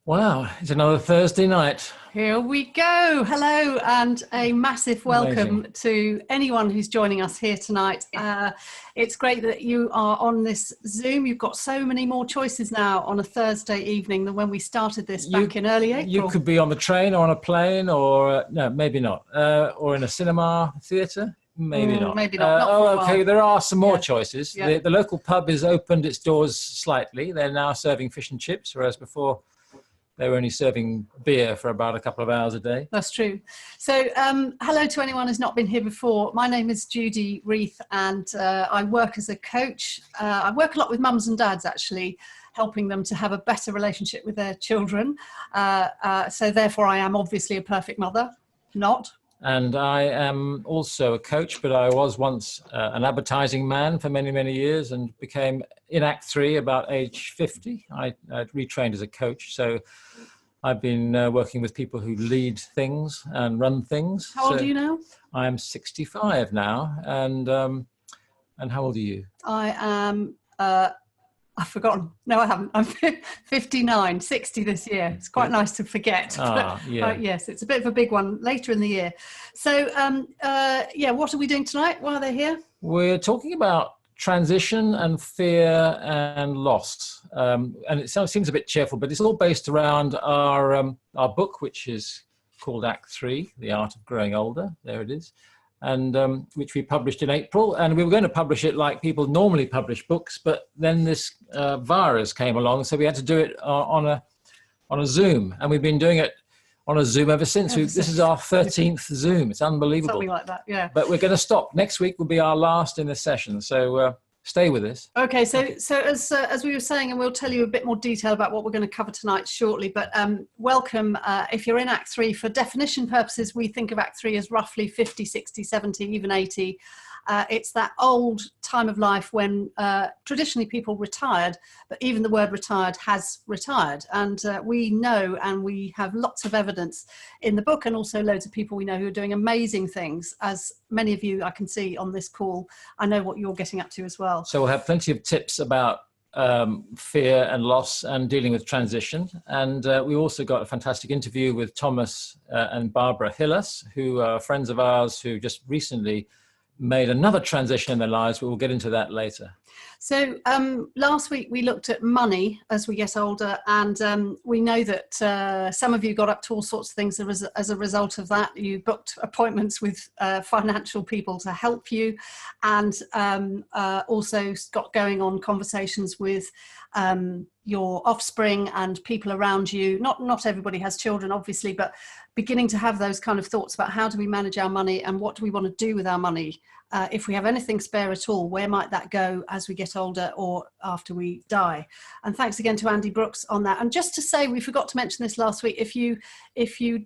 Wow, it's another Thursday night. Here we go. Hello, and a massive welcome Amazing. to anyone who's joining us here tonight. It's great that you are on this Zoom. You've got so many more choices now on a Thursday evening than when we started this back in early April. You could be on the train or on a plane or, no, maybe not, or in a cinema theatre. Maybe not. Maybe not. Not for a okay, while. there are some more choices. Yeah. The local pub has opened its doors slightly. They're now serving fish and chips, whereas before they were only serving beer for about a couple of hours a day. That's true. So hello to anyone who's not been here before. My name is Judy Reith, and I work as a coach. I work a lot with mums and dads, actually, helping them to have a better relationship with their children. So therefore, I am obviously a perfect mother. Not. And I am also a coach, but I was once an advertising man for many, many years and became in Act 3 about age 50. I retrained as a coach. So I've been working with people who lead things and run things. How old are you now? I'm 65 now. And how old are you? I am... I've forgotten. No, I haven't. I'm 59, 60 this year. It's quite nice to forget. Yes, it's a bit of a big one later in the year. So, what are we doing tonight while they're here? We're talking about transition and fear and loss. And it seems a bit cheerful, but it's all based around our book, which is called Act 3, The Art of Growing Older. There it is. And which we published in April, and we were going to publish it like people normally publish books, but then this virus came along, so we had to do it on a Zoom, and we've been doing it on a Zoom ever since. This is our 13th Zoom. It's unbelievable. Something like that, yeah. But we're going to stop. Next week will be our last in the session, so stay with us. Okay, so as we were saying, and we'll tell you a bit more detail about what we're going to cover tonight shortly, but welcome. If you're in Act 3, for definition purposes, we think of Act 3 as roughly 50, 60, 70, even 80. It's that old time of life when traditionally people retired, but even the word retired has retired. And we know, and we have lots of evidence in the book, and also loads of people we know who are doing amazing things. As many of you I can see on this call, I know what you're getting up to as well. So we'll have plenty of tips about fear and loss and dealing with transition. And we also got a fantastic interview with Thomas and Barbara Hillis, who are friends of ours who just recently made another transition in their lives, but we'll get into that later. So last week we looked at money as we get older, and we know that some of you got up to all sorts of things as a result of that. You booked appointments with financial people to help you, and also got going on conversations with your offspring and people around you. Not everybody has children, obviously, but beginning to have those kind of thoughts about how do we manage our money and what do we want to do with our money. If we have anything spare at all, where might that go as we get older or after we die? And thanks again to Andy Brooks on that. And just to say, we forgot to mention this last week, if you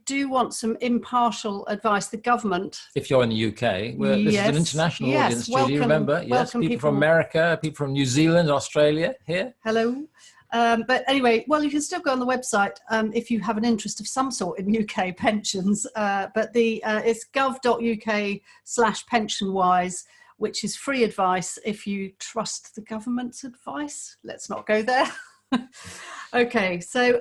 do want some impartial advice, the government... If you're in the UK, this is an international audience, Judy, remember? Yes, people from America, people from New Zealand, Australia, here. Hello. But anyway, well, you can still go on the website if you have an interest of some sort in UK pensions. But it's gov.uk/pensionwise, which is free advice if you trust the government's advice. Let's not go there. Okay, so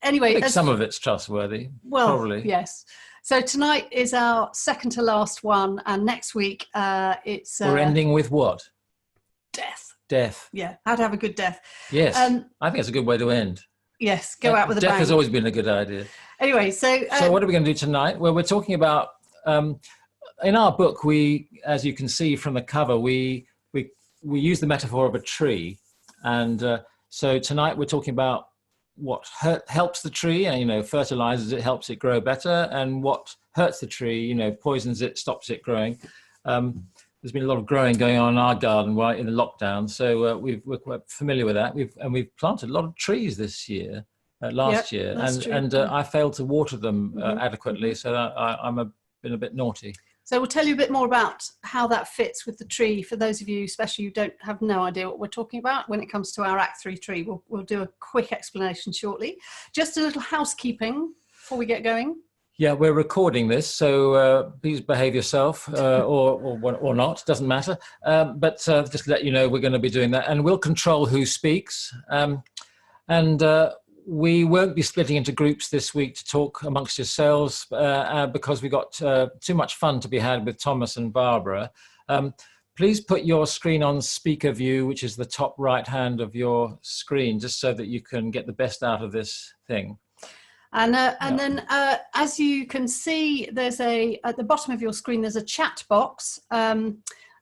anyway. I think some of it's trustworthy, well, probably. Yes. So tonight is our second to last one, and next week it's... We're ending with what? Death. Yeah, how to have a good death. Yes, I think it's a good way to end. Yes, go out with a bang. Death has always been a good idea. Anyway, so what are we going to do tonight? Well, we're talking about, in our book, as you can see from the cover, we use the metaphor of a tree. And so tonight we're talking about what helps the tree, and, fertilizes it, helps it grow better, and what hurts the tree, poisons it, stops it growing. There's been a lot of growing going on in our garden right in the lockdown, so we're quite familiar with that. We've planted a lot of trees this year, last year, and I failed to water them adequately, so I'm been a bit naughty. So we'll tell you a bit more about how that fits with the tree for those of you, especially who have no idea what we're talking about when it comes to our Act 3 tree. We'll do a quick explanation shortly. Just a little housekeeping before we get going. Yeah, we're recording this, so please behave yourself, or not, doesn't matter. But just to let you know, we're going to be doing that, and we'll control who speaks. And we won't be splitting into groups this week to talk amongst yourselves because we got too much fun to be had with Thomas and Barbara. Please put your screen on speaker view, which is the top right hand of your screen, just so that you can get the best out of this thing. And then, as you can see, there's at the bottom of your screen, there's a chat box.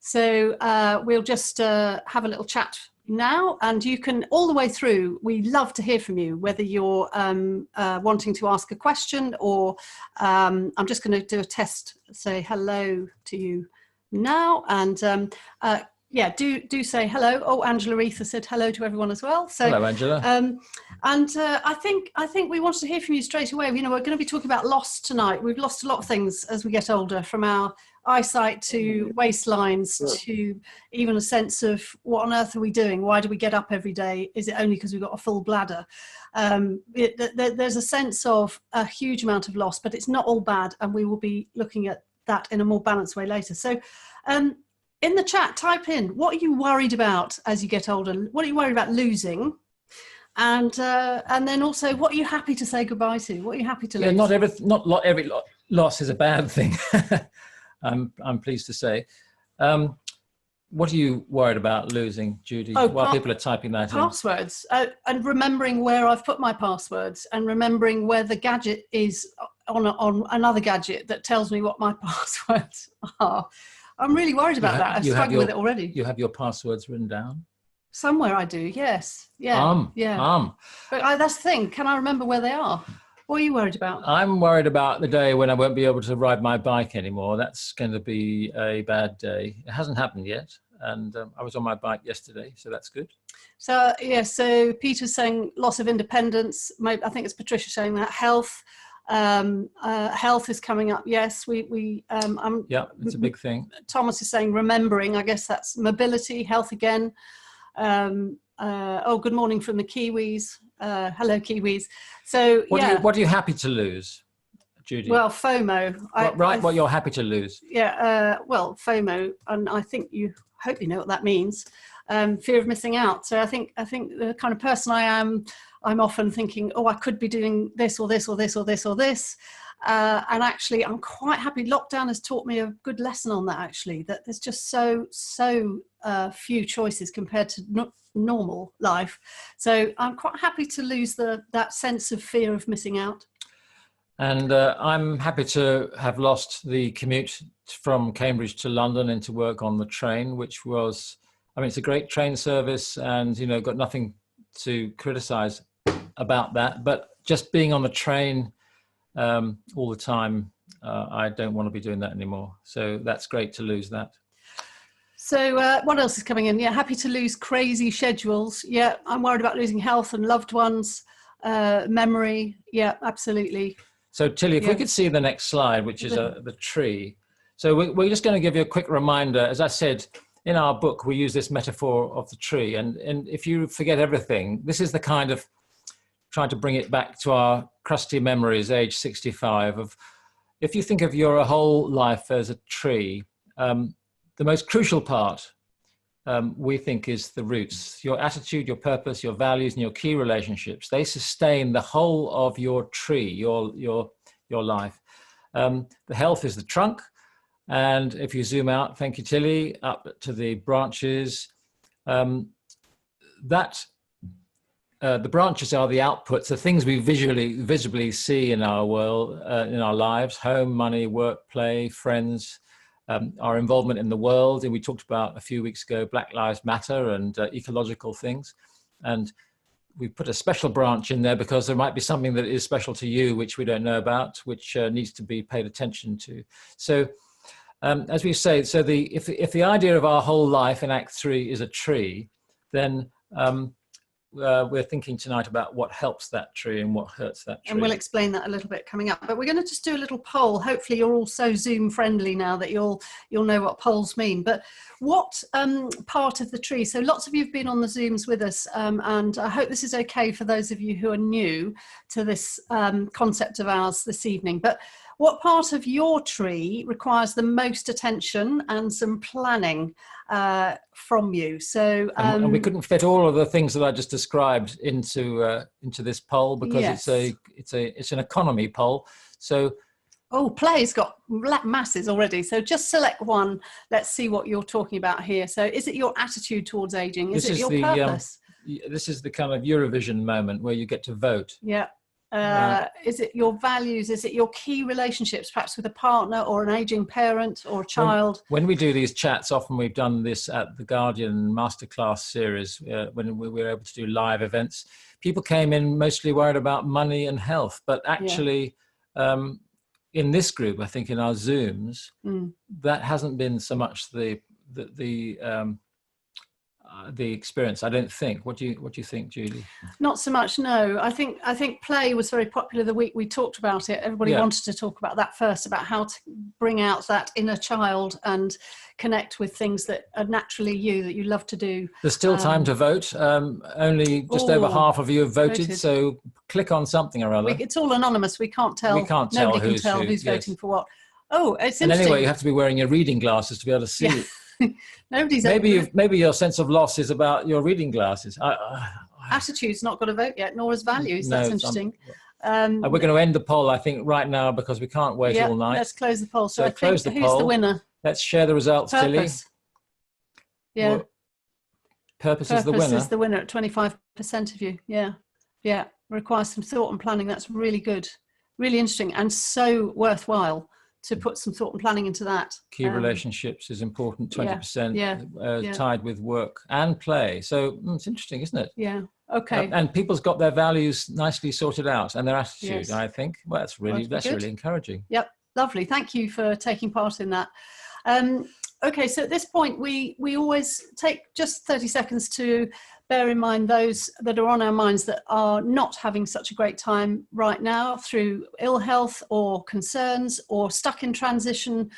So we'll just have a little chat now, and you can all the way through. We love to hear from you, whether you're wanting to ask a question or I'm just going to do a test, say hello to you now, and yeah, do say hello. Oh, Angela Reith has said hello to everyone as well. So hello, Angela. And I think we wanted to hear from you straight away. You know, we're going to be talking about loss tonight. We've lost a lot of things as we get older, from our eyesight to waistlines to even a sense of what on earth are we doing? Why do we get up every day? Is it only because we've got a full bladder? There's a sense of a huge amount of loss, but it's not all bad, and we will be looking at that in a more balanced way later. So in the chat, type in, what are you worried about as you get older? What are you worried about losing? And then also, what are you happy to say goodbye to? What are you happy to lose? Yeah, not every loss is a bad thing. I'm pleased to say. What are you worried about losing, Judy? While people are typing that passwords, and remembering where I've put my passwords, and remembering where the gadget is on another gadget that tells me what my passwords are. I'm really worried about that. I'm struggling with it already. You have your passwords written down? Somewhere I do, yes. Yeah. Yeah. But that's the thing. Can I remember where they are? What are you worried about? I'm worried about the day when I won't be able to ride my bike anymore. That's going to be a bad day. It hasn't happened yet. And I was on my bike yesterday, so that's good. So, yeah, so Peter's saying loss of independence. I think it's Patricia saying that. Health. Health is coming up. Yes, yeah, it's a big thing. Thomas is saying remembering. I guess that's mobility, health again. Oh, good morning from the Kiwis. Hello, Kiwis. So, what are you happy to lose, Judy? Well, FOMO. What you're happy to lose? Yeah. Well, FOMO, and I think you hope you know what that means. Fear of missing out. So I think the kind of person I am, I'm often thinking, oh, I could be doing this or this or this or this or this. And actually, I'm quite happy. Lockdown has taught me a good lesson on that, actually, that there's just so few choices compared to normal life. So I'm quite happy to lose that sense of fear of missing out. And I'm happy to have lost the commute from Cambridge to London and to work on the train, which was, I mean, it's a great train service, and, you know, got nothing to criticize about that. But just being on the train all the time, I don't want to be doing that anymore. So that's great to lose that. So what else is coming in? Yeah, happy to lose crazy schedules. Yeah, I'm worried about losing health and loved ones, memory. Yeah, absolutely. So Tilly, if we could see the next slide, which is the tree. So we're just going to give you a quick reminder. As I said, in our book, we use this metaphor of the tree. And if you forget everything, this is the kind of trying to bring it back to our crusty memories, age 65, of if you think of your whole life as a tree, the most crucial part, we think, is the roots. Your attitude, your purpose, your values, and your key relationships. They sustain the whole of your tree, your life. The health is the trunk. And if you zoom out, thank you, Tilly, up to the branches, the branches are the outputs, the things we visibly see in our world, in our lives: home, money, work, play, friends, our involvement in the world. And we talked about a few weeks ago, Black Lives Matter and ecological things. And we put a special branch in there because there might be something that is special to you, which we don't know about, which needs to be paid attention to. So as we say, so if the idea of our whole life in Act 3 is a tree, then we're thinking tonight about what helps that tree and what hurts that tree. And we'll explain that a little bit coming up. But we're going to just do a little poll. Hopefully you're all so Zoom friendly now that you'll know what polls mean. But what part of the tree? So lots of you have been on the Zooms with us, and I hope this is okay for those of you who are new to this concept of ours this evening. But what part of your tree requires the most attention and some planning from you? So, and we couldn't fit all of the things that I just described into this poll, because yes. it's an economy poll. So, oh, play's got masses already. So just select one. Let's see what you're talking about here. So is it your attitude towards aging? Is it your purpose? This is the kind of Eurovision moment where you get to vote. Yeah. Is it your values? Is it your key relationships, perhaps with a partner or an aging parent or a child? When we do these chats, often we've done this at the Guardian Masterclass series, when we were able to do live events. People came in mostly worried about money and health, but actually, in this group, I think in our Zooms, that hasn't been so much the experience, I don't think. What do you think, Judy? Not so much, no. I think play was very popular the week we talked about it. Everybody wanted to talk about that first, about how to bring out that inner child and connect with things that are naturally you, that you love to do. There's still time to vote. Only just over half of you have voted, so click on something or other. It's all anonymous. We can't tell. Nobody can tell who's voting for what. Oh, it's interesting. And anyway, you have to be wearing your reading glasses to be able to see it. Nobody's maybe your sense of loss is about your reading glasses. Attitude's not got a vote yet, nor as values. That's interesting. We're going to end the poll, I think, right now, because we can't wait all night. Let's close the poll. So I close think the poll. Who's the winner? Let's share the results, Tilly. Yeah. Well, Purpose is the winner. Purpose is the winner at 25% of you. Yeah. Requires some thought and planning. That's really good, really interesting, and so worthwhile to put some thought and planning into that. Key relationships is important, 20%, tied with work and play. So it's interesting, isn't it? Yeah. Okay. And people's got their values nicely sorted out, and their attitude, I think. Well, that's really encouraging. Yep. Lovely. Thank you for taking part in that. Okay, so at this point, we always take just 30 seconds to bear in mind those that are on our minds that are not having such a great time right now through ill health or concerns or stuck in transition,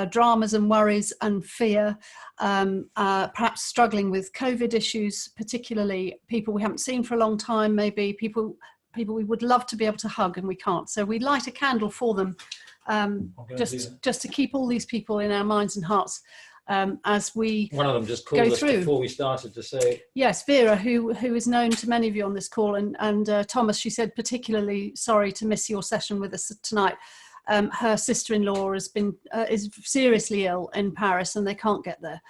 dramas and worries and fear, perhaps struggling with COVID issues, particularly people we haven't seen for a long time, maybe people we would love to be able to hug and we can't. So we light a candle for them, just to keep all these people in our minds and hearts as we one of them just called us before we started to say, yes, Vera, who is known to many of you on this call, and Thomas, she said, particularly sorry to miss your session with us tonight. Her sister-in-law has been is seriously ill in Paris and they can't get there,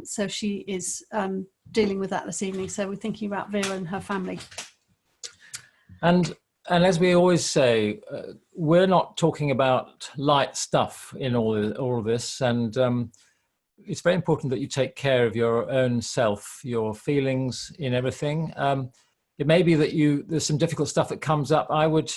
so she is dealing with that this evening. So we're thinking about Vera and her family. And as we always say, we're not talking about light stuff in all of this, and it's very important that you take care of your own self, your feelings in everything. It may be that there's some difficult stuff that comes up. I would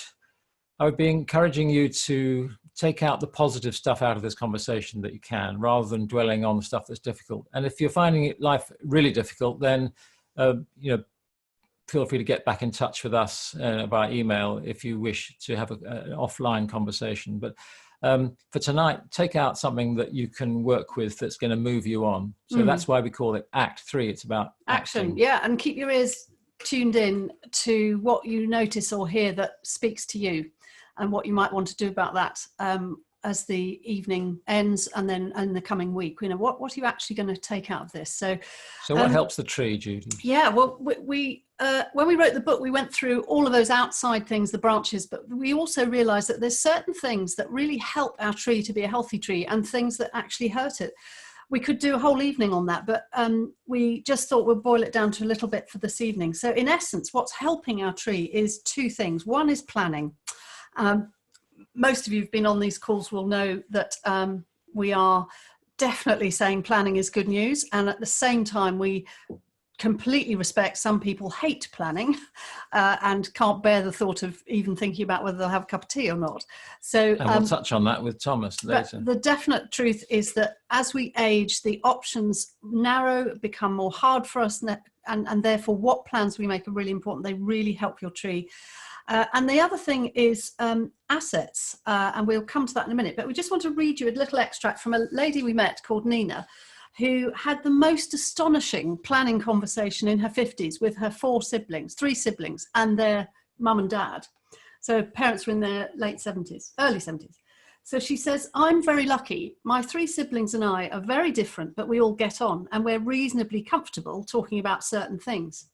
be encouraging you to take out the positive stuff out of this conversation that you can, rather than dwelling on the stuff that's difficult. And if you're finding life really difficult, then feel free to get back in touch with us by email if you wish to have an offline conversation. But for tonight, take out something that you can work with that's going to move you on. So that's why we call it Act 3. It's about action. Yeah, and keep your ears tuned in to what you notice or hear that speaks to you and what you might want to do about that as the evening ends and then in the coming week. You know, what are you actually going to take out of this? So what helps the tree, Judy? Yeah, well, we when we wrote the book, we went through all of those outside things, the branches, but we also realized that there's certain things that really help our tree to be a healthy tree and things that actually hurt it. We could do a whole evening on that, but we just thought we'd boil it down to a little bit for this evening. So in essence, what's helping our tree is two things. One is planning. Most of you who've been on these calls will know that we are definitely saying planning is good news. And at the same time, we completely respect some people hate planning and can't bear the thought of even thinking about whether they'll have a cup of tea or not. So and we'll touch on that with Thomas later. The definite truth is that as we age, the options narrow, become more hard for us, and therefore what plans we make are really important. They really help your tree. And the other thing is assets, and we'll come to that in a minute, but we just want to read you a little extract from a lady we met called Nina, who had the most astonishing planning conversation in her 50s with her three siblings and their mum and dad. So parents were in their late 70s, early 70s. So she says, I'm very lucky. My 3 siblings and I are very different, but we all get on and we're reasonably comfortable talking about certain things.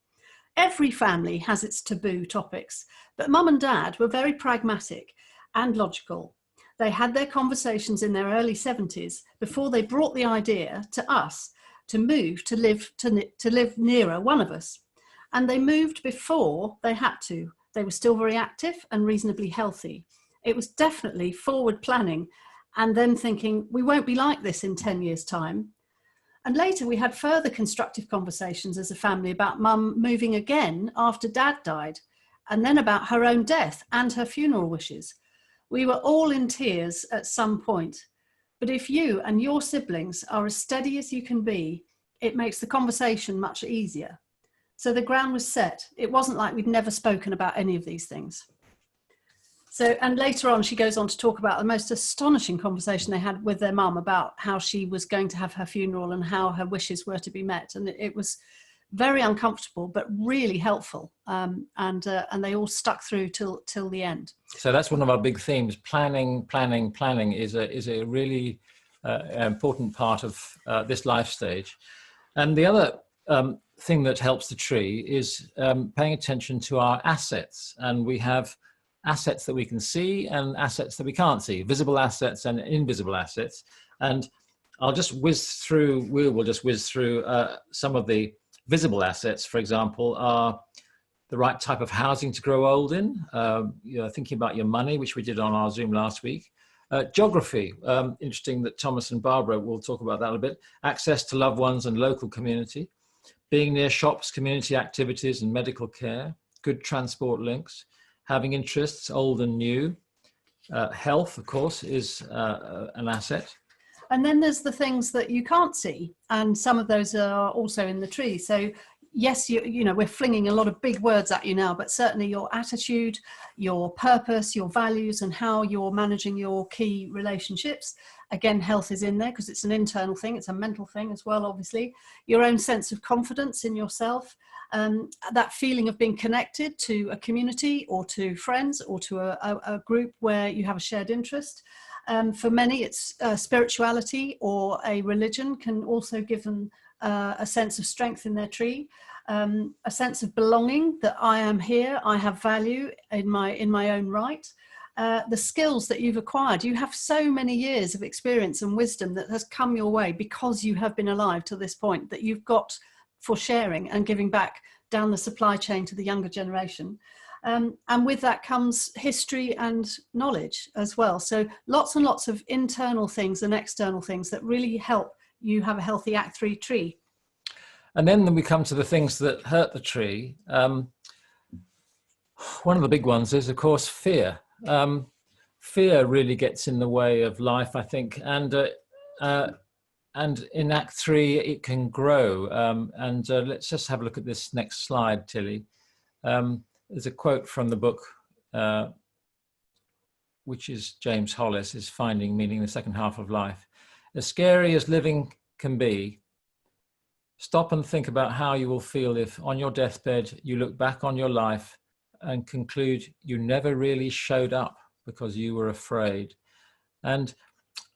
Every family has its taboo topics, but mum and dad were very pragmatic and logical. They had their conversations in their early 70s before they brought the idea to us to move to live nearer one of us. And they moved before they had to. They were still very active and reasonably healthy. It was definitely forward planning and then thinking, we won't be like this in 10 years' time. And later we had further constructive conversations as a family about mum moving again after dad died, and then about her own death and her funeral wishes. We were all in tears at some point. But if you and your siblings are as steady as you can be, it makes the conversation much easier. So the ground was set. It wasn't like we'd never spoken about any of these things. So, and later on, she goes on to talk about the most astonishing conversation they had with their mum about how she was going to have her funeral and how her wishes were to be met. And it was very uncomfortable, but really helpful. And they all stuck through till the end. So that's one of our big themes. Planning is a really important part of this life stage. And the other thing that helps the tree is paying attention to our assets. And we have assets that we can see and assets that we can't see, visible assets and invisible assets. And I'll just whiz through, we will just whiz through some of the visible assets, for example, are the right type of housing to grow old in, thinking about your money, which we did on our Zoom last week. Geography, interesting that Thomas and Barbara will talk about that a bit. Access to loved ones and local community. Being near shops, community activities and medical care. Good transport links. Having interests, old and new. Health, of course, is an asset. And then there's the things that you can't see. And some of those are also in the tree. So yes, you know, we're flinging a lot of big words at you now, but certainly your attitude, your purpose, your values, and how you're managing your key relationships. Again, health is in there because it's an internal thing. It's a mental thing as well, obviously. Your own sense of confidence in yourself. That feeling of being connected to a community or to friends or to a group where you have a shared interest. For many, it's spirituality or a religion can also give them a sense of strength in their tree, a sense of belonging, that I am here, I have value in my own right. The skills that you've acquired, you have so many years of experience and wisdom that has come your way because you have been alive to this point, that you've got for sharing and giving back down the supply chain to the younger generation. And with that comes history and knowledge as well. So lots and lots of internal things and external things that really help you have a healthy Act 3 tree. And then we come to the things that hurt the tree. One of the big ones is, of course, fear. Fear really gets in the way of life, I think. And in Act 3, it can grow. Let's just have a look at this next slide, Tilly. There's a quote from the book, which is James Hollis' Finding Meaning in the Second Half of Life. As scary as living can be, stop and think about how you will feel if on your deathbed you look back on your life and conclude you never really showed up because you were afraid. And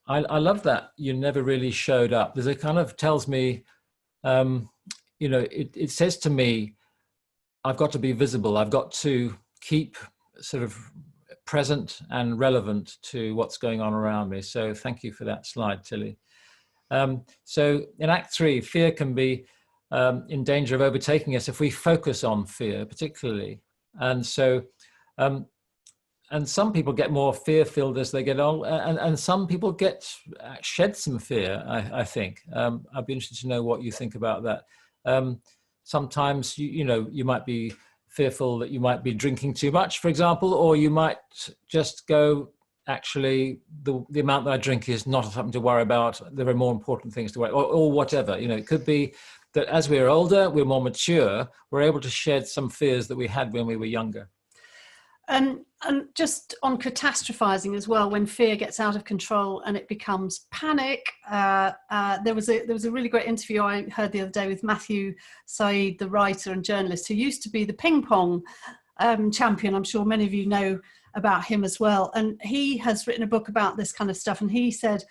I love that, you never really showed up. There's a kind of tells me, it says to me, I've got to be visible. I've got to keep sort of present and relevant to what's going on around me. So thank you for that slide, Tilly. So in Act 3, fear can be in danger of overtaking us if we focus on fear, particularly. And so, and some people get more fear-filled as they get on, and some people shed some fear, I think. I'd be interested to know what you think about that. Sometimes, you might be fearful that you might be drinking too much, for example, or you might just go, actually, the amount that I drink is not something to worry about. There are more important things to worry about, or whatever. It could be that as we're older, we're more mature, we're able to shed some fears that we had when we were younger. And just on catastrophizing as well, when fear gets out of control and it becomes panic. There was a really great interview I heard the other day with Matthew Said, the writer and journalist, who used to be the ping pong champion. I'm sure many of you know about him as well. And he has written a book about this kind of stuff. And he said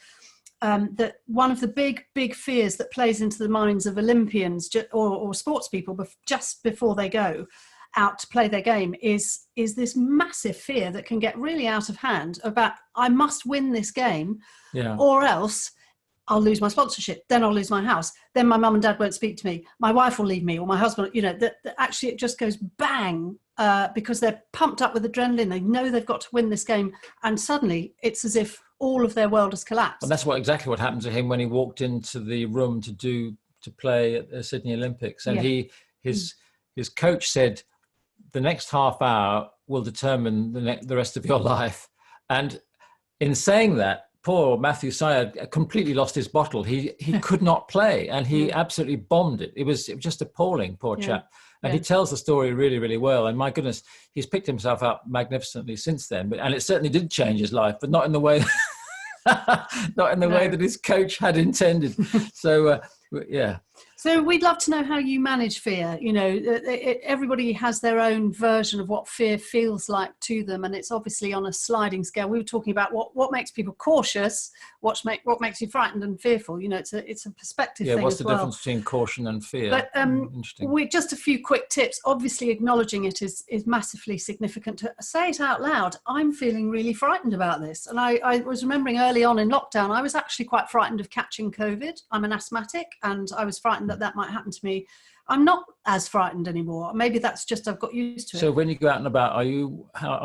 that one of the big fears that plays into the minds of Olympians or sports people just before they go out to play their game is this massive fear that can get really out of hand about, I must win this game, or else I'll lose my sponsorship, then I'll lose my house, then my mum and dad won't speak to me, my wife will leave me, or my husband, that actually it just goes bang, because they're pumped up with adrenaline. They know they've got to win this game, and suddenly it's as if all of their world has collapsed. And that's exactly what happened to him when he walked into the room to play at the Sydney Olympics. And his coach said, the next half hour will determine the rest of your life. And in saying that, poor Matthew Syed completely lost his bottle. He could not play, and he absolutely bombed it. It was just appalling, poor chap. And he tells the story really, really well. And my goodness, he's picked himself up magnificently since then. And it certainly did change his life, but not in the way way that his coach had intended. So yeah. So we'd love to know how you manage fear. Everybody has their own version of what fear feels like to them, and it's obviously on a sliding scale. We were talking about what makes people cautious, what makes you frightened and fearful. It's a perspective thing. What's as the well. difference between caution and fear? But Interesting. just a few quick tips. Obviously, acknowledging it is massively significant. To say it out loud, I'm feeling really frightened about this. And I was remembering early on in lockdown, I was actually quite frightened of catching COVID. I'm an asthmatic, and I was frightened that might happen to me. I'm not as frightened anymore. Maybe that's just I've got used to it. So when you go out and about, are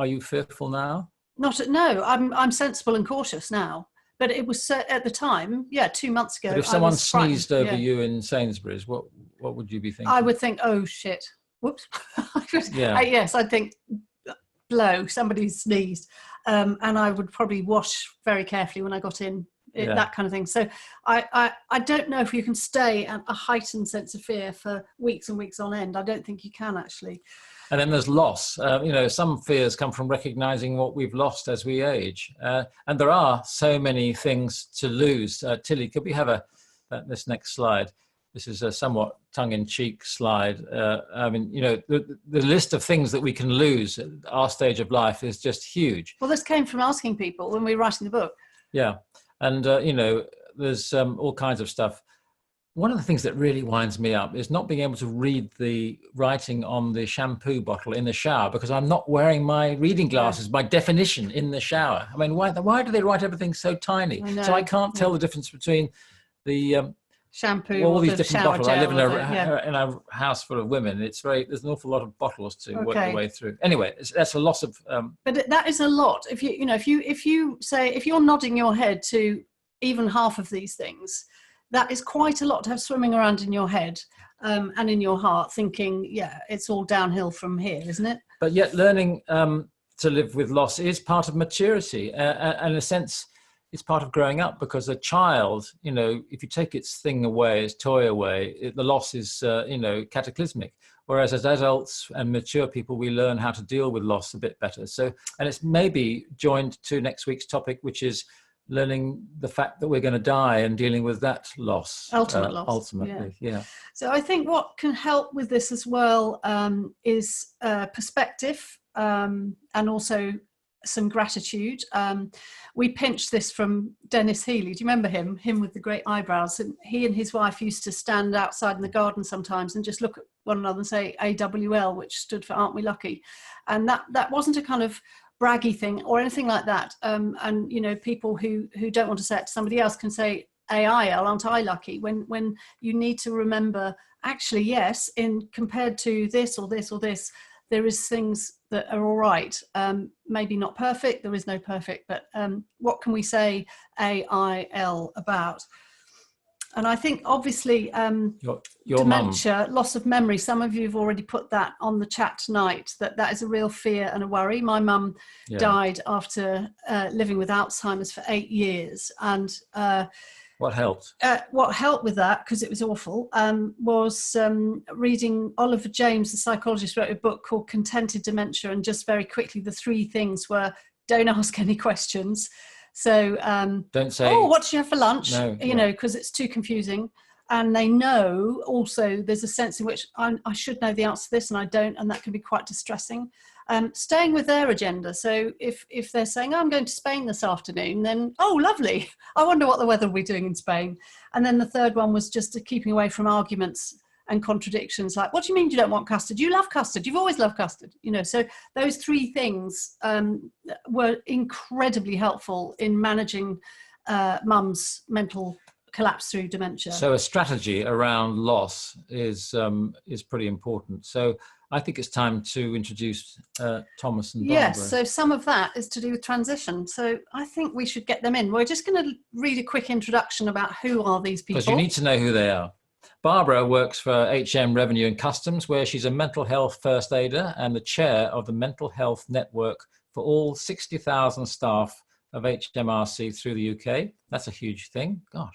you fearful now? No, I'm sensible and cautious now. But it was at the time, 2 months ago. But if someone sneezed over you in Sainsbury's, what would you be thinking? I would think, oh shit, whoops. Yes, I'd think, blow, somebody sneezed, and I would probably wash very carefully when I got in. That kind of thing. So I don't know if you can stay at a heightened sense of fear for weeks and weeks on end. I don't think you can, actually. And then there's loss. Some fears come from recognizing what we've lost as we age. And there are so many things to lose. Tilly, could we have this next slide? This is a somewhat tongue-in-cheek slide. The list of things that we can lose at our stage of life is just huge. Well, this came from asking people when we were writing the book. Yeah. And, there's all kinds of stuff. One of the things that really winds me up is not being able to read the writing on the shampoo bottle in the shower because I'm not wearing my reading glasses by definition in the shower. I mean, why do they write everything so tiny? So I can't tell the difference between the shampoo, all these different bottles. I live in a house full of women. There's an awful lot of bottles to work your way through. Anyway, that's a loss of. But that is a lot. If you're nodding your head to even half of these things, that is quite a lot to have swimming around in your head and in your heart, thinking, it's all downhill from here, isn't it? But yet, learning to live with loss is part of maturity, and in a sense. It's part of growing up, because a child, if you take its thing away, its toy away, the loss is, cataclysmic. Whereas as adults and mature people, we learn how to deal with loss a bit better. So, and it's maybe joined to next week's topic, which is learning the fact that we're going to die and dealing with that loss. Ultimate loss. Ultimately, yeah. So I think what can help with this as well is perspective and also some gratitude. We pinched this from Dennis Healy. Do you remember him? Him with the great eyebrows. And he and his wife used to stand outside in the garden sometimes and just look at one another and say AWL, which stood for Aren't We Lucky? And that wasn't a kind of braggy thing or anything like that. And people who don't want to say it to somebody else can say AIL, aren't I lucky? When you need to remember, actually, yes, compared to this or this or this, there is things that are all right. Maybe not perfect. There is no perfect, but what can we say AIL about? And I think obviously your dementia, loss of memory. Some of you have already put that on the chat tonight, that is a real fear and a worry. My mum died after living with Alzheimer's for 8 years. And what helped? What helped with that, because it was awful, was reading Oliver James, the psychologist, wrote a book called Contented Dementia. And just very quickly, the 3 things were: don't ask any questions. So don't say, oh, what did you have for lunch? No, because it's too confusing. And they know also there's a sense in which I should know the answer to this and I don't, and that can be quite distressing. Staying with their agenda. So if they're saying, oh, I'm going to Spain this afternoon, then, oh, lovely. I wonder what the weather will be doing in Spain. And then the third one was just keeping away from arguments and contradictions, like, what do you mean you don't want custard? You love custard. You've always loved custard. You know, so those three things were incredibly helpful in managing mum's mental collapse through dementia. So a strategy around loss is pretty important. So I think it's time to introduce Thomas and Barbara. Yes, so some of that is to do with transition. So I think we should get them in. We're just going to read a quick introduction about who are these people. Because you need to know who they are. Barbara works for HM Revenue and Customs, where she's a mental health first aider and the chair of the Mental Health Network for all 60,000 staff of HMRC through the UK. That's a huge thing, gosh.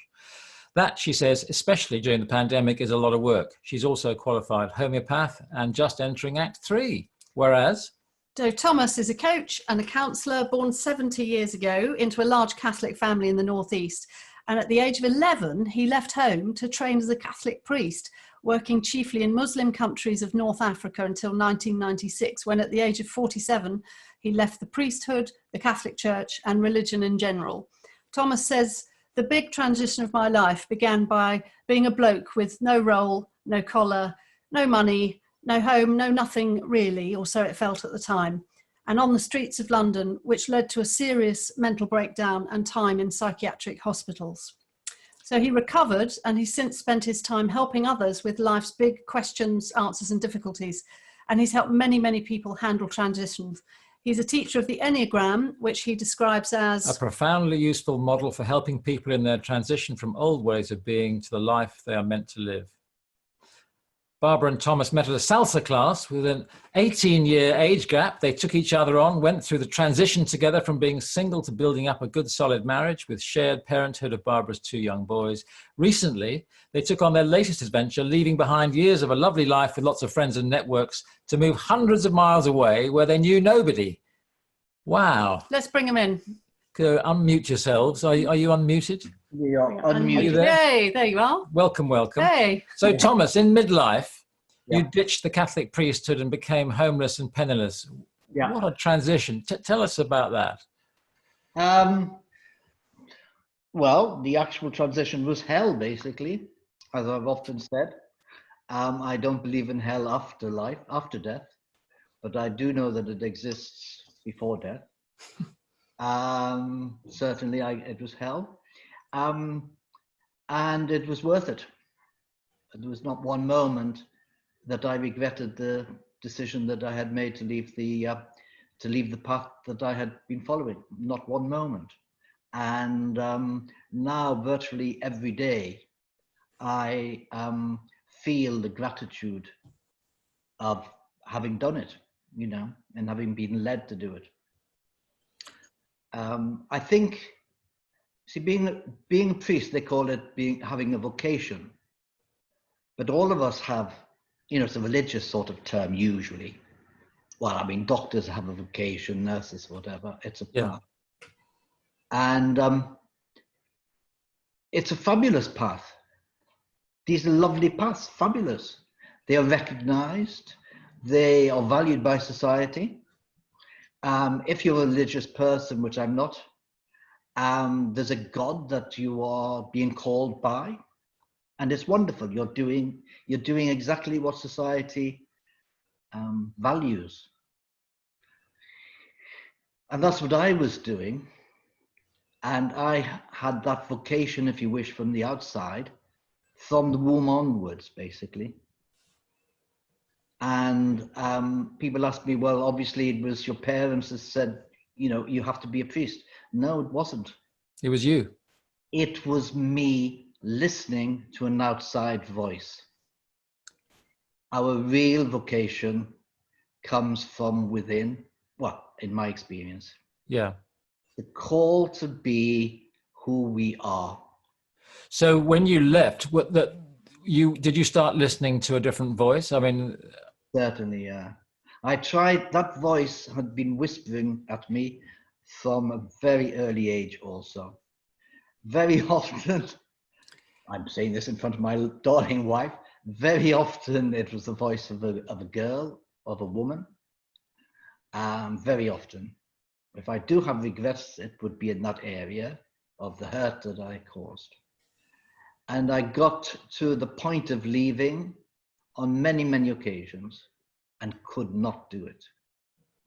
That, she says, especially during the pandemic, is a lot of work. She's also a qualified homeopath and just entering Act 3, whereas... So Thomas is a coach and a counsellor born 70 years ago into a large Catholic family in the Northeast. And at the age of 11, he left home to train as a Catholic priest, working chiefly in Muslim countries of North Africa until 1996, when at the age of 47, he left the priesthood, the Catholic Church, and religion in general. Thomas says, the big transition of my life began by being a bloke with no role, no collar, no money, no home, no nothing really, or so it felt at the time, and on the streets of London, which led to a serious mental breakdown and time in psychiatric hospitals. So he recovered, and he's since spent his time helping others with life's big questions, answers, and difficulties. And he's helped many, many people handle transitions. He's a teacher of the Enneagram, which he describes as a profoundly useful model for helping people in their transition from old ways of being to the life they are meant to live. Barbara and Thomas met at a salsa class with an 18-year age gap. They took each other on, went through the transition together from being single to building up a good, solid marriage with shared parenthood of Barbara's 2 young boys. Recently, they took on their latest adventure, leaving behind years of a lovely life with lots of friends and networks to move hundreds of miles away where they knew nobody. Wow. Let's bring them in. Unmute yourselves. Are you unmuted? We are unmuted. Are you there? Hey, there you are. Welcome, welcome. Hey. So Thomas, in midlife, Yeah. you ditched the Catholic priesthood and became homeless and penniless. Yeah. What a transition. Tell us about that. Well, the actual transition was hell, basically, as I've often said. I don't believe in hell after life, after death, but I do know that it exists before death. Certainly, it was hell. And it was worth it. There was not one moment that I regretted the decision that I had made to leave the path that I had been following. Not one moment. And now, virtually every day, I feel the gratitude of having done it, you know, and having been led to do it. I think, see, being a priest, they call it having a vocation. But all of us have, you know, it's a religious sort of term usually. Well, I mean, doctors have a vocation, nurses, whatever. It's a path. And it's a fabulous path. These are lovely paths, fabulous. They are recognized. They are valued by society. If you're a religious person, which I'm not, there's a God that you are being called by. And it's wonderful. You're doing exactly what society values. And that's what I was doing. And I had that vocation, if you wish, from the outside, from the womb onwards, basically. And people ask me, well, obviously it was your parents that said, you know, you have to be a priest. No, it wasn't. It was you. It was me listening to an outside voice. Our real vocation comes from within, well, in my experience. Yeah. The call to be who we are. So when you left, did you start listening to a different voice? I mean, certainly, yeah. I tried. That voice had been whispering at me from a very early age, also. Very often, I'm saying this in front of my darling wife, very often it was the voice of a girl, of a woman. Very often. If I do have regrets, it would be in that area of the hurt that I caused. And I got to the point of leaving on many, many occasions and could not do it.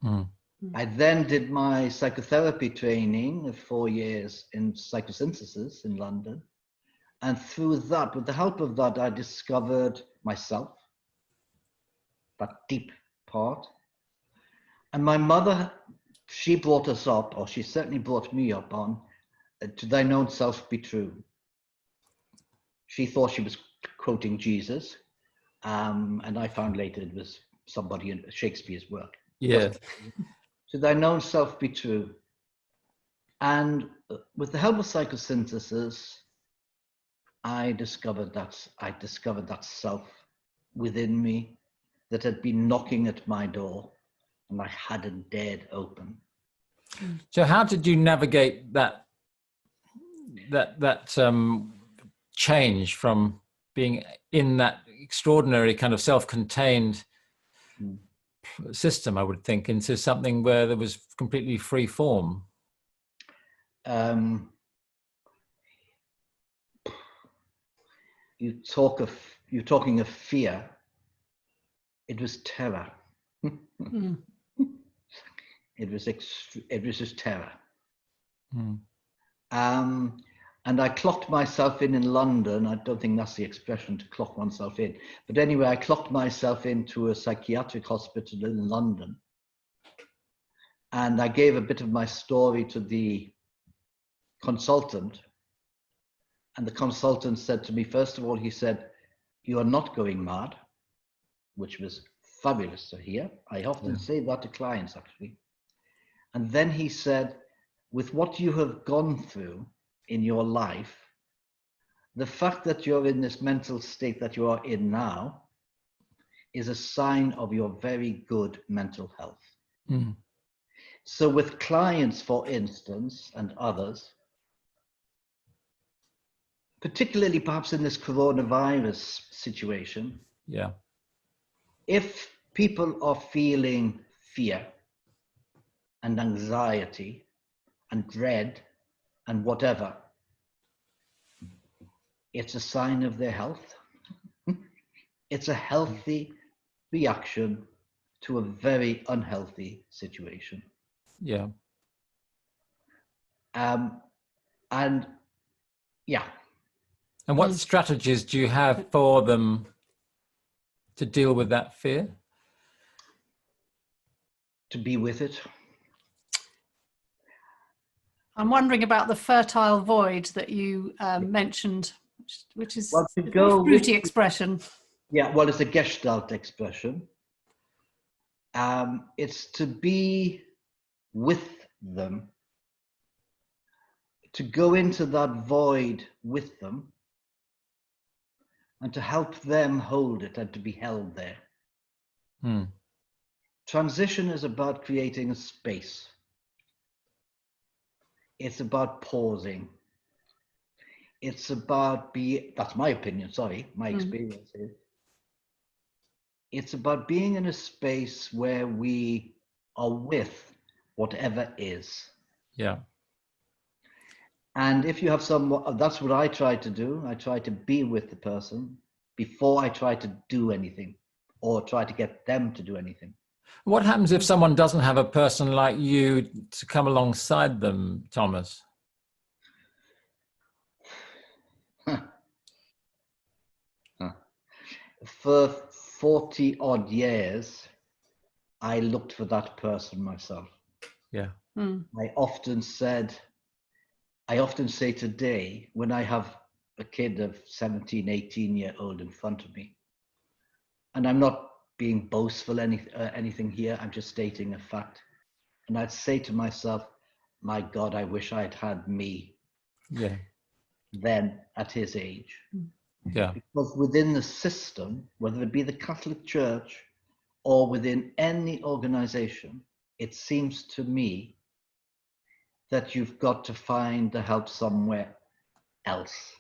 Mm. I then did my psychotherapy training of 4 years in psychosynthesis in London. And through that, with the help of that, I discovered myself, that deep part. And my mother, she brought us up, or she certainly brought me up on, to thine own self be true. She thought she was quoting Jesus, and I found later it was somebody in Shakespeare's work. Yes. To thine own self be true. And with the help of psychosynthesis, I discovered that self within me that had been knocking at my door and I hadn't dared open. So how did you navigate that change from being in that extraordinary kind of self-contained system, I would think, into something where there was completely free form? You're talking of fear. It was terror. Mm. It was just terror. Mm. And I clocked myself in London. I don't think that's the expression, to clock oneself in. But anyway, I clocked myself into a psychiatric hospital in London. And I gave a bit of my story to the consultant. And the consultant said to me, first of all, he said, "You are not going mad," which was fabulous to hear. I often say that to clients, actually. And then he said, with what you have gone through in your life, the fact that you're in this mental state that you are in now is a sign of your very good mental health. Mm. So with clients, for instance, and others, particularly perhaps in this coronavirus situation, Yeah. if people are feeling fear and anxiety and dread and whatever, it's a sign of their health. It's a healthy reaction to a very unhealthy situation. Yeah. And yeah. And what strategies do you have for them to deal with that fear? To be with it. I'm wondering about the fertile void that you mentioned, which is Well, to a go very fruity with, expression. yeah, well, it's a Gestalt expression. It's to be with them, to go into that void with them, and to help them hold it and to be held there. Hmm. Transition is about creating a space. It's about pausing. It's about that's my opinion, sorry, my experience is. It's about being in a space where we are with whatever is. Yeah. And if you have that's what I try to do. I try to be with the person before I try to do anything or try to get them to do anything. What happens if someone doesn't have a person like you to come alongside them, Thomas? For 40 odd years, I looked for that person myself. Yeah. I often say today, when I have a kid of 17, 18-year-old in front of me, and I'm not being boastful anything here, I'm just stating a fact. And I'd say to myself, my God, I wish I'd had me then at his age. Yeah. Because within the system, whether it be the Catholic Church or within any organization, it seems to me that you've got to find the help somewhere else.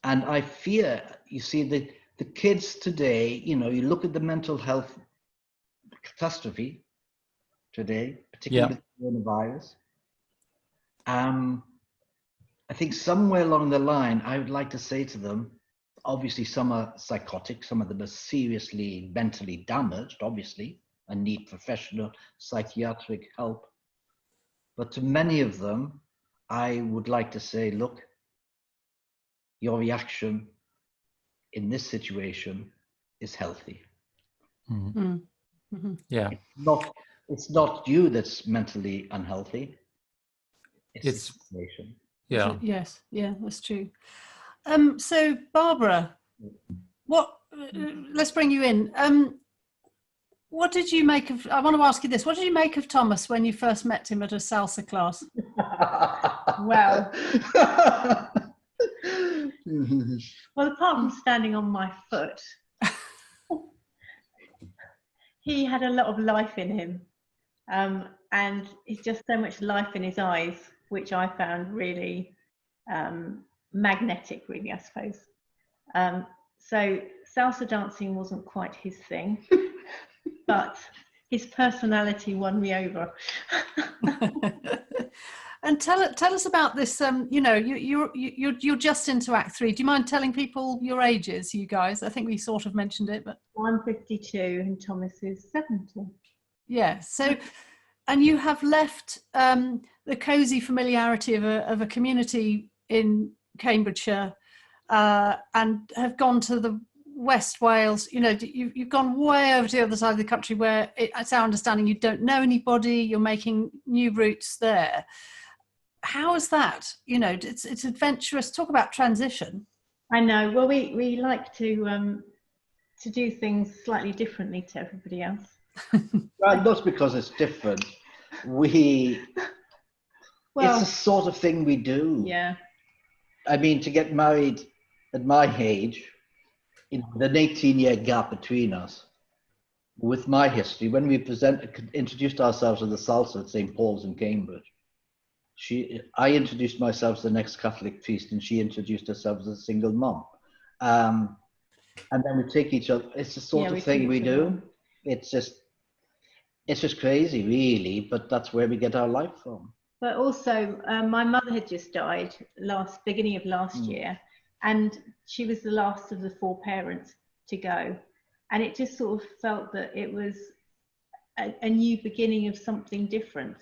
And I fear, you see, the kids today, you know, you look at the mental health catastrophe today, particularly with coronavirus. I think somewhere along the line, I would like to say to them, obviously some are psychotic, some of them are seriously mentally damaged, obviously, and need professional psychiatric help. But to many of them, I would like to say, look, your reaction in this situation is healthy. Mm-hmm. Mm-hmm. Yeah. It's not you that's mentally unhealthy. It's the situation. Yeah. Yes, yeah, that's true. So Barbara, let's bring you in. What did you make of, I want to ask you this, what did you make of Thomas when you first met him at a salsa class? Well, apart from standing on my foot, he had a lot of life in him, and it's just so much life in his eyes, which I found really magnetic, really, I suppose. So salsa dancing wasn't quite his thing, but his personality won me over. And tell us about this. You know, you're just into Act 3. Do you mind telling people your ages, you guys? I think we sort of mentioned it, but I'm 52 and Thomas is 70. Yeah. So, and you have left the cosy familiarity of a community in Cambridgeshire and have gone to the West Wales. You know, you've gone way over to the other side of the country where it's our understanding you don't know anybody. You're making new routes there. How is that? You know, it's adventurous. Talk about transition. I know. Well, we like to do things slightly differently to everybody else. Well, not because it's different. It's the sort of thing we do. Yeah. I mean, to get married at my age, in an 18-year gap between us, with my history, when we introduced ourselves to the salsa at St. Paul's in Cambridge, I introduced myself as the next Catholic priest, and she introduced herself as a single mom. And then we take each other. It's the sort of thing we do. It's just crazy, really. But that's where we get our life from. But also, my mother had just died beginning of last year, and she was the last of the 4 parents to go, and it just sort of felt that it was a new beginning of something different.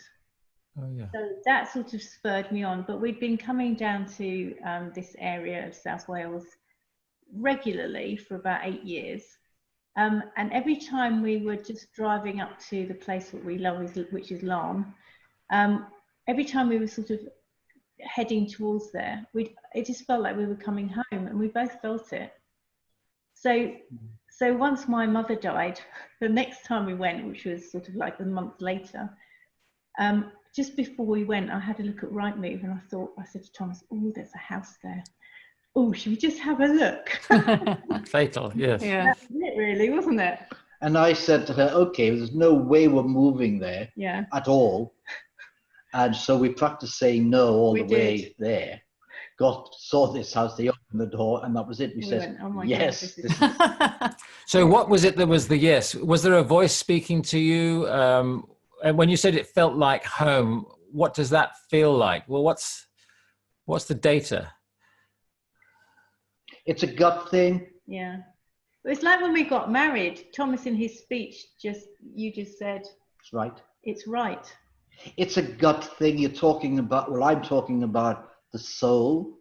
Oh, yeah. So that sort of spurred me on. But we'd been coming down to this area of South Wales regularly for about 8 years. And every time we were just driving up to the place that we love, which is Larne, every time we were sort of heading towards there, it just felt like we were coming home, and we both felt it. So once my mother died, the next time we went, which was sort of like a month later, just before we went, I had a look at Rightmove, and I said to Thomas, "Oh, there's a house there. Oh, should we just have a look?" Fatal, yes. Yeah. That's it, really, wasn't it? And I said to her, "Okay, there's no way we're moving there at all." And so we practiced saying no all the way there. Saw this house, they opened the door, and that was it. We said, went, "Oh my yes. God, So what was it that was the yes? Was there a voice speaking to you? And when you said it felt like home, what does that feel like? Well, what's the data? It's a gut thing. Yeah. It's like when we got married, Thomas in his speech, you just said, It's right. It's right. It's a gut thing. You're talking about, well, I'm talking about the soul.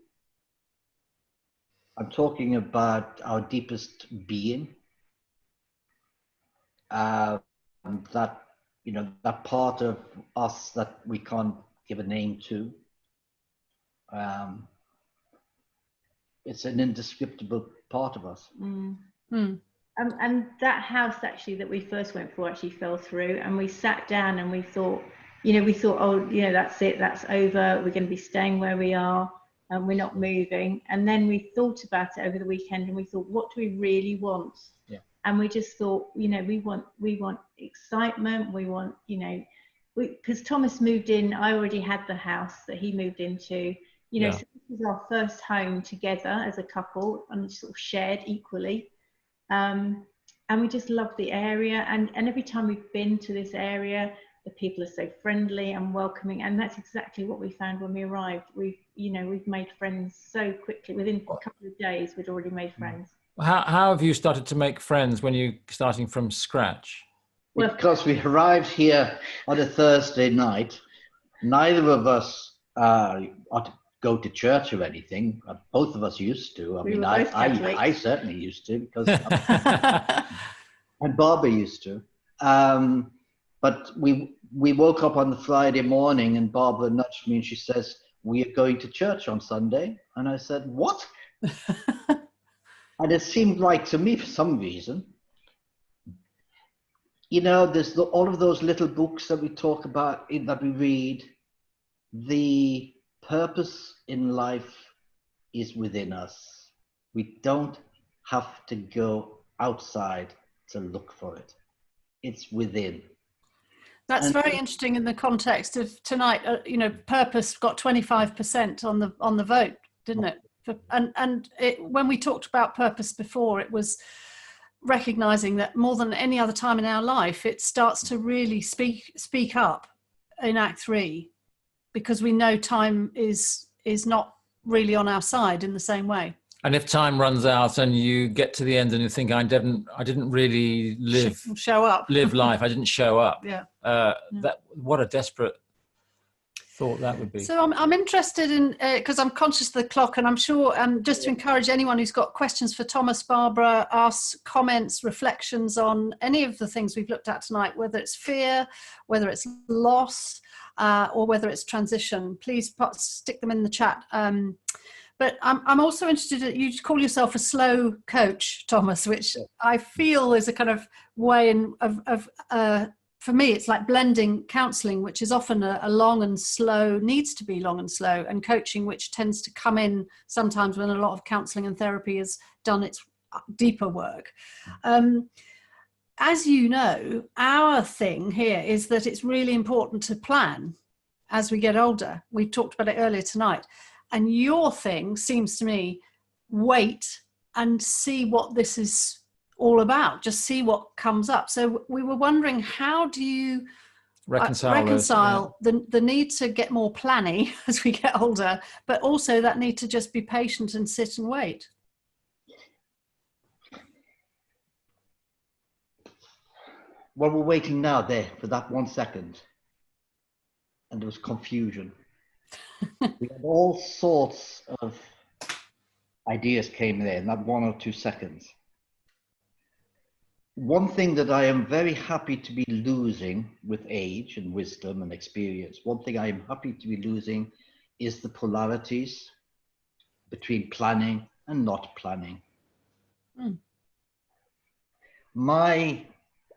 I'm talking about our deepest being. That, you know, that part of us that we can't give a name to. It's an indescribable part of us. And that house actually that we first went for actually fell through, and we sat down and we thought, oh, that's it, that's over. We're going to be staying where we are, and we're not moving. And then we thought about it over the weekend, and we thought, what do we really want? Yeah. And we just thought, we want excitement. We want, because Thomas moved in. I already had the house that he moved into. You know, Yeah. so this was our first home together as a couple and sort of shared equally. And we just love the area. And every time we've been to this area, the people are so friendly and welcoming. And that's exactly what we found when we arrived. We've made friends so quickly. Within a couple of days, we'd already made friends. How have you started to make friends when you're starting from scratch? Because we arrived here on a Thursday night, neither of us ought to go to church or anything. Both of us used to. I certainly used to, because and Barbara used to. But we woke up on the Friday morning, and Barbara nudged me and she says, "We are going to church on Sunday." And I said, "What?" And it seemed like to me, for some reason, you know, there's all of those little books that we talk about, that we read. The purpose in life is within us. We don't have to go outside to look for it. It's within. That's very interesting in the context of tonight. You know, purpose got 25% on the vote, didn't it? When we talked about purpose before, it was recognizing that more than any other time in our life, it starts to really speak up in Act 3, because we know time is not really on our side in the same way. And if time runs out and you get to the end and you think, I didn't really live life, I didn't show up. Yeah. What a desperate thought that would be. So I'm interested in, because I'm conscious of the clock, and I'm sure just to encourage anyone who's got questions for Thomas, Barbara, ask comments, reflections on any of the things we've looked at tonight, whether it's fear, whether it's loss, or whether it's transition. Please stick them in the chat. But I'm also interested that you call yourself a slow coach, Thomas, which I feel is a kind of way for me, it's like blending counselling, which is often a long and slow, needs to be long and slow, and coaching, which tends to come in sometimes when a lot of counselling and therapy has done its deeper work. As you know, our thing here is that it's really important to plan as we get older. We talked about it earlier tonight. And your thing seems to me, wait and see what this is all about. Just see what comes up. So we were wondering, how do you reconcile the need to get more planning as we get older, but also that need to just be patient and sit and wait? Well, we're waiting now there for that 1 second. And there was confusion. We had all sorts of ideas came there in that 1 or 2 seconds. One thing that I am very happy to be losing with age and wisdom and experience, one thing I am happy to be losing is the polarities between planning and not planning. My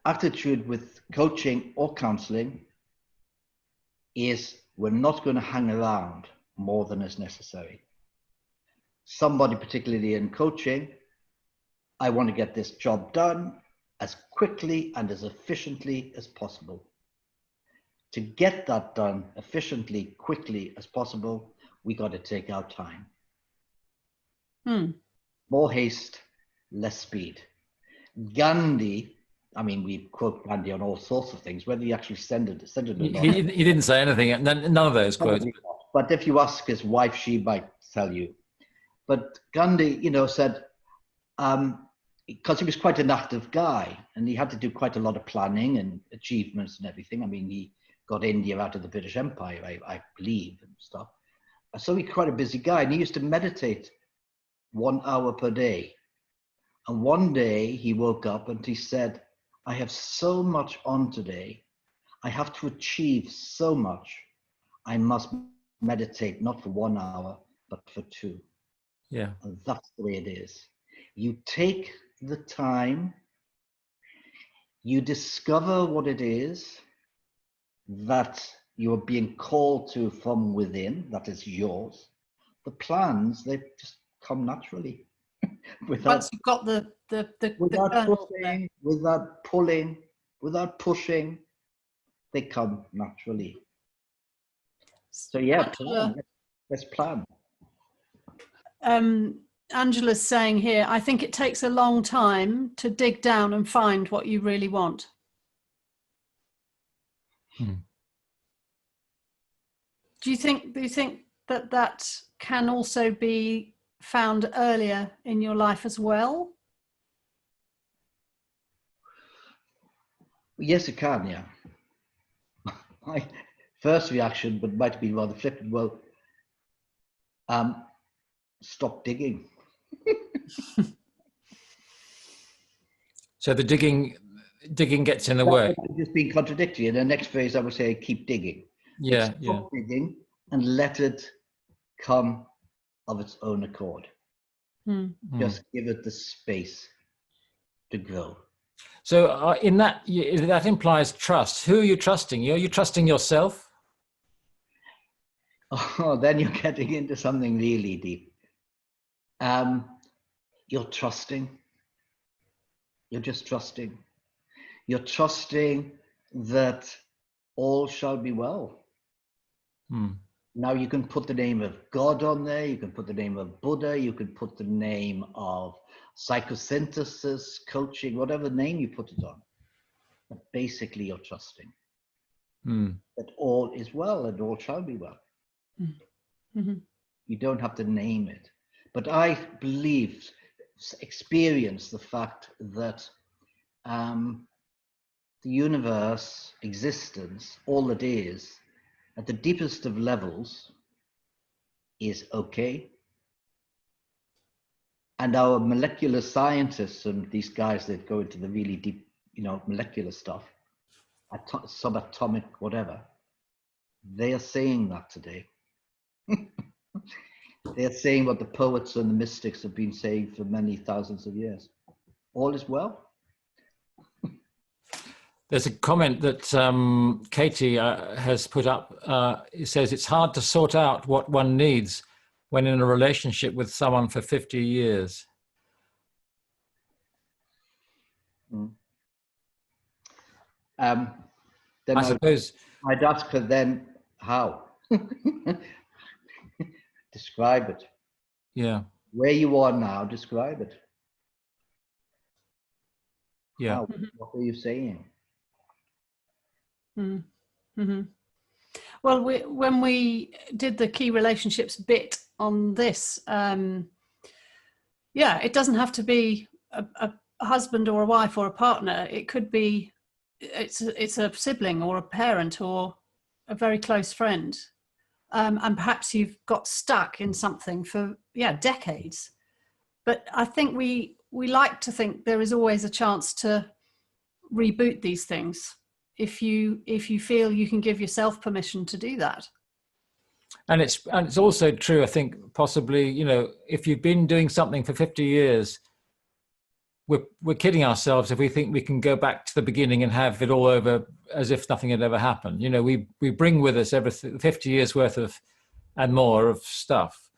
attitude with coaching or counseling is, we're not going to hang around more than is necessary. Somebody, particularly in coaching, I want to get this job done as quickly and as efficiently as possible. To get that done efficiently, quickly as possible, we got to take our time. More haste, less speed. Gandhi, I mean, we quote Gandhi on all sorts of things, whether he actually said it or not. He didn't say anything, none of those quotes. But if you ask his wife, she might tell you. But Gandhi, you know, said, because he was quite an active guy and he had to do quite a lot of planning and achievements and everything. I mean, he got India out of the British Empire, I believe, and stuff. So he's quite a busy guy, and he used to meditate 1 hour per day. And one day he woke up and he said, I have so much on today. I have to achieve so much. I must meditate not for 1 hour, but for 2. Yeah. And that's the way it is. You take the time, you discover what it is that you are being called to from within, that is yours. The plans, they just come naturally. Once you've got without pulling, without pushing, they come naturally. So yeah, let's plan. Angela's saying here, I think it takes a long time to dig down and find what you really want. Do you think that that can also be found earlier in your life as well? Yes, it can, yeah. My first reaction, but might have been rather flippant, well, stop digging. So the digging gets in the way. Just being contradictory. In the next phrase, I would say, keep digging. Yeah, Stop digging and let it come of its own accord. Just give it the space to grow. So in that implies trust. Who are you trusting? Are you trusting yourself? Oh, then you're getting into something really deep. You're trusting. You're just trusting. You're trusting that all shall be well. Now you can put the name of God on there. You can put the name of Buddha. You can put the name of psychosynthesis, coaching, whatever name you put it on. But basically you're trusting that all is well and all shall be well. You don't have to name it. But I believe, experience the fact that the universe, existence, all it is, at the deepest of levels, is okay. And our molecular scientists and these guys that go into the really deep, molecular stuff, subatomic, whatever, they are saying that today. They're saying what the poets and the mystics have been saying for many thousands of years. All is well. There's a comment that Katie has put up. It says it's hard to sort out what one needs when in a relationship with someone for 50 years. Then I suppose I'd ask her then how. Describe it. Yeah. Where you are now, describe it. Yeah. How? What are you saying? Well, when we did the key relationships bit on this, it doesn't have to be a husband or a wife or a partner. It could be it's a sibling or a parent or a very close friend, and perhaps you've got stuck in something for decades. But I think we like to think there is always a chance to reboot these things if you feel you can give yourself permission to do that. And it's also true, I think, possibly, if you've been doing something for 50 years, we're kidding ourselves if we think we can go back to the beginning and have it all over as if nothing had ever happened. We bring with us everything, 50 years worth of and more of stuff.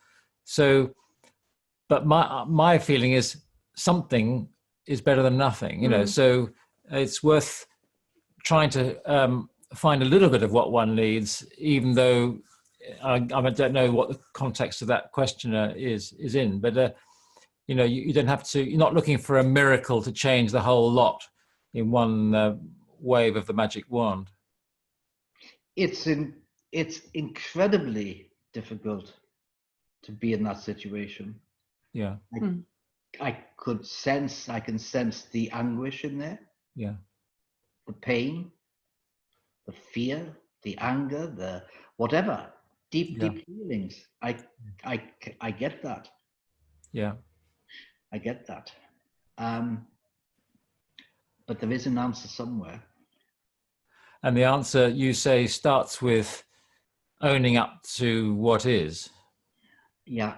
So, but my feeling is something is better than nothing, so it's worth trying to find a little bit of what one needs, even though I don't know what the context of that questioner is in, but you don't have to. You're not looking for a miracle to change the whole lot in one wave of the magic wand. It's incredibly difficult to be in that situation. Yeah, I can sense the anguish in there. Yeah, the pain, the fear, the anger, the whatever, deep feelings. I get that. Yeah. I get that. But there is an answer somewhere. And the answer, you say, starts with owning up to what is. Yeah.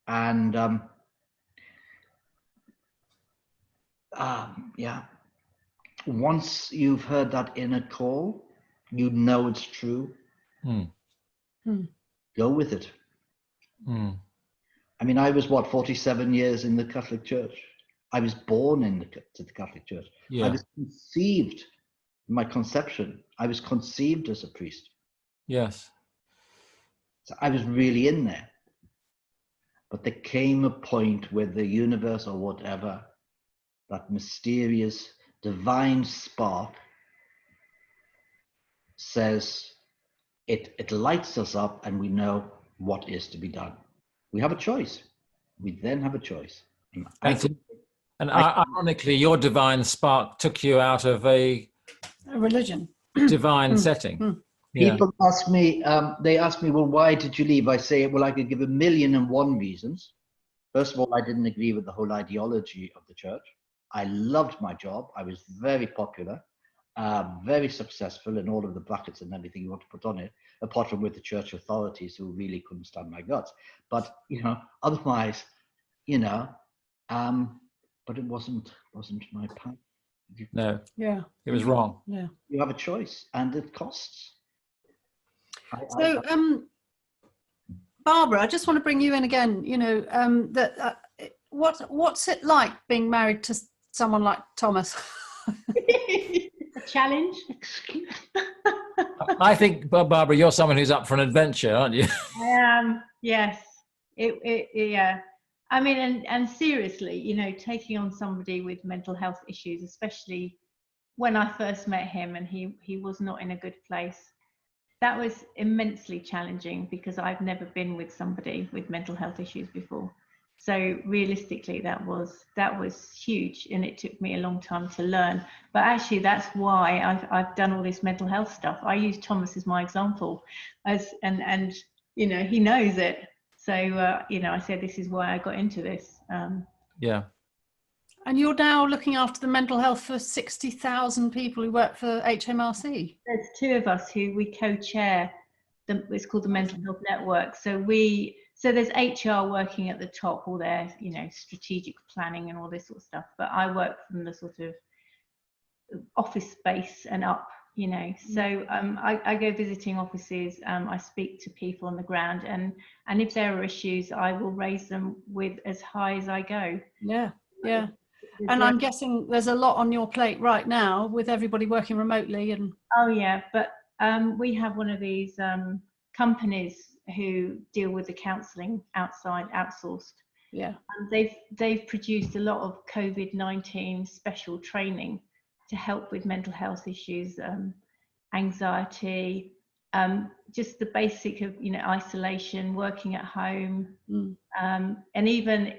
And once you've heard that inner call, it's true. Go with it. I mean, I was 47 years in the Catholic Church. I was born to the Catholic Church. Yeah. I was conceived, my conception, I was conceived as a priest. Yes. So I was really in there. But there came a point where the universe or whatever, that mysterious divine spark, says it lights us up, and we know what is to be done. We have a choice. We then have a choice. And ironically, your divine spark took you out of a religion divine setting. Yeah. People ask me, well, why did you leave? I say, well, I could give 1,000,001 reasons. First of all, I didn't agree with the whole ideology of the church. I loved my job. I was very popular, very successful in all of the brackets and everything you want to put on it, apart from with the church authorities who really couldn't stand my guts. But, otherwise, but it wasn't my path. No. Yeah. It was wrong. Yeah. You have a choice, and it costs. Barbara, I just want to bring you in again. What's it like being married to someone like Thomas? A challenge. I think, Barbara, you're someone who's up for an adventure, aren't you? I am. Yes. Yeah. I mean, and seriously, taking on somebody with mental health issues, especially when I first met him and he was not in a good place, that was immensely challenging because I've never been with somebody with mental health issues before. So realistically, that was huge, and it took me a long time to learn. But actually, that's why I've done all this mental health stuff. I use Thomas as my example, and he knows it. So I said this is why I got into this. Yeah. And you're now looking after the mental health for 60,000 people who work for HMRC. There's two of us who we co-chair. It's called the Mental Health Network. So there's HR working at the top, all their strategic planning and all this sort of stuff. But I work from the sort of office space and up. So I go visiting offices. I speak to people on the ground, and if there are issues, I will raise them with as high as I go. Yeah. And I'm guessing there's a lot on your plate right now with everybody working remotely. And oh yeah, but we have one of these companies who deal with the counselling outsourced. Yeah. And they've produced a lot of COVID-19 special training to help with mental health issues, anxiety, just the basic of isolation, working at home, and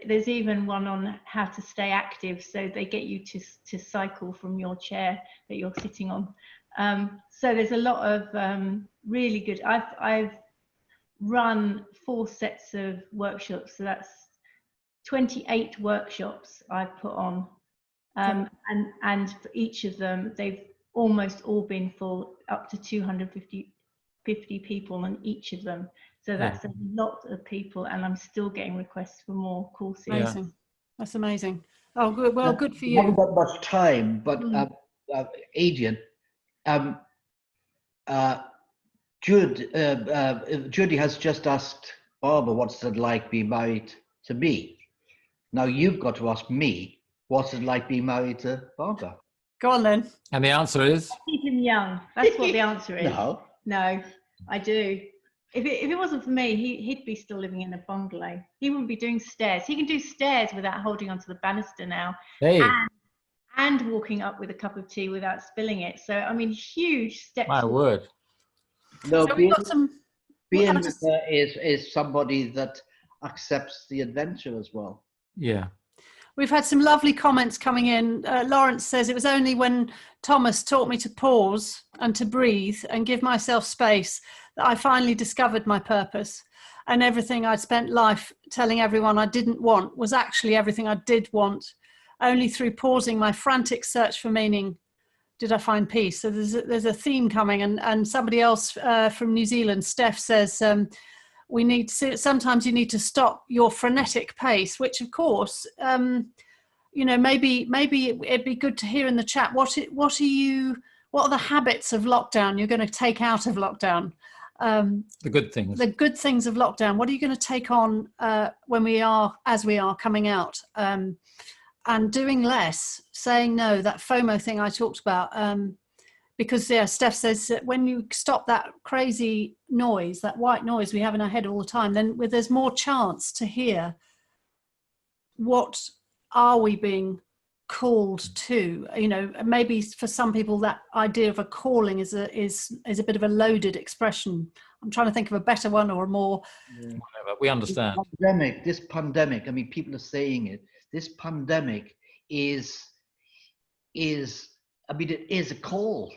there's even one on how to stay active. So they get you to cycle from your chair that you're sitting on. So there's a lot of really good. I've run 4 sets of workshops, so that's 28 workshops I've put on, and for each of them they've almost all been full, up to 250 people on each of them. So that's a lot of people, and I'm still getting requests for more courses. Amazing. Yeah. That's amazing. Oh, good. Well, good for you. I haven't got much time, but Adrian, Judy has just asked Barbara, what's it like being married to me? Now you've got to ask me, what's it like being married to Barbara? Go on then. And the answer is? Keep him young. That's what the answer is. No, I do. If it wasn't for me, he'd be still living in a bungalow. He wouldn't be doing stairs. He can do stairs without holding onto the banister now. Hey. And walking up with a cup of tea without spilling it. So, I mean, huge steps. My word. No, so being with her is somebody that accepts the adventure as well. Yeah. We've had some lovely comments coming in. Lawrence says, it was only when Thomas taught me to pause and to breathe and give myself space that I finally discovered my purpose. And everything I'd spent life telling everyone I didn't want was actually everything I did want. Only through pausing my frantic search for meaning did I find peace. So there's a theme coming. And somebody else from New Zealand, Steph, says, sometimes you need to stop your frenetic pace, which of course, maybe it'd be good to hear in the chat. What are the habits of lockdown you're going to take out of lockdown? The good things. The good things of lockdown. What are you going to take on as we are coming out? And doing less, saying no, that FOMO thing I talked about, Because Steph says that when you stop that crazy noise, that white noise we have in our head all the time, then there's more chance to hear what are we being called to. Maybe for some people that idea of a calling is a bit of a loaded expression. I'm trying to think of a better one or a more. Whatever. We understand. This pandemic, I mean, people are saying it. This pandemic is, I mean, it is a call.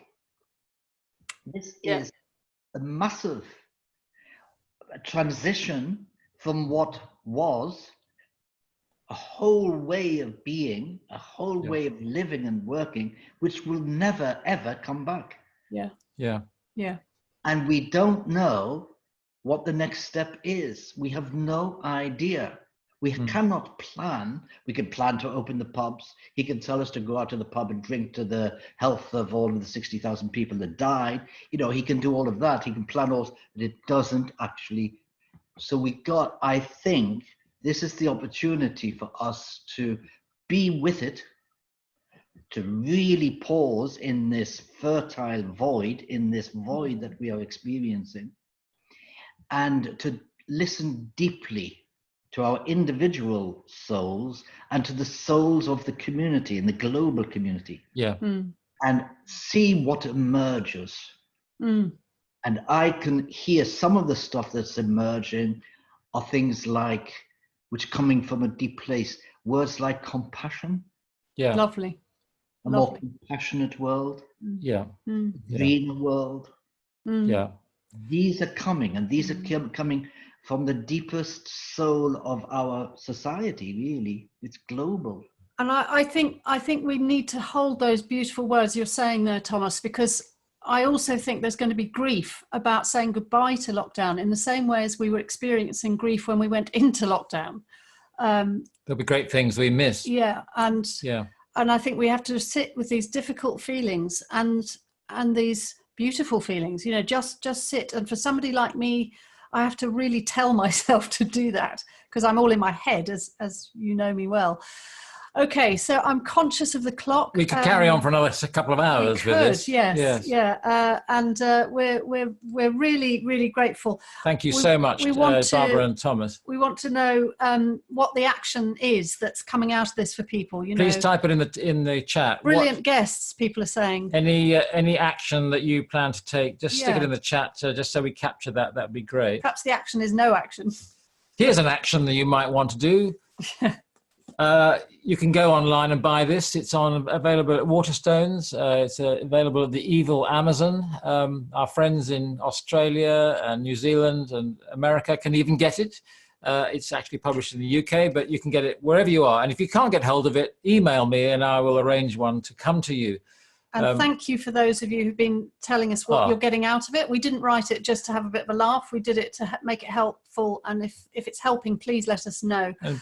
This is a massive transition from what was a whole way of being, a whole way of living and working, which will never, ever come back. Yeah. And we don't know what the next step is. We have no idea. We cannot plan. We can plan to open the pubs. He can tell us to go out to the pub and drink to the health of all of the 60,000 people that died. He can do all of that. He can plan all, but it doesn't actually. So I think this is the opportunity for us to be with it, to really pause in this fertile void, in this void that we are experiencing, and to listen deeply to our individual souls and to the souls of the community and the global community. And see what emerges. And I can hear some of the stuff that's emerging are things like, which coming from a deep place, words like compassion. Lovely. A more compassionate world. Greener world. These are coming, and these are coming from the deepest soul of our society, really. It's global. And I think we need to hold those beautiful words you're saying there, Thomas, because I also think there's going to be grief about saying goodbye to lockdown in the same way as we were experiencing grief when we went into lockdown. There'll be great things we miss. And I think we have to sit with these difficult feelings and these beautiful feelings, just sit. And for somebody like me, I have to really tell myself to do that because I'm all in my head, as you know me well. Okay, so I'm conscious of the clock. We could carry on for another couple of hours with this. Yes. And we're really, really grateful. Thank you so much, Barbara and Thomas. We want to know what the action is that's coming out of this for people. Please type it in the chat. Brilliant guests, people are saying. Any action that you plan to take, just stick it in the chat, just so we capture that. That'd be great. Perhaps the action is no action. Here's an action that you might want to do. You can go online and buy this. It's available at Waterstones. It's available at the Evil Amazon. Our friends in Australia and New Zealand and America can even get it. It's actually published in the UK, but you can get it wherever you are. And if you can't get hold of it, email me and I will arrange one to come to you. And thank you for those of you who've been telling us what you're getting out of it. We didn't write it just to have a bit of a laugh. We did it to make it helpful. And if it's helping, please let us know. And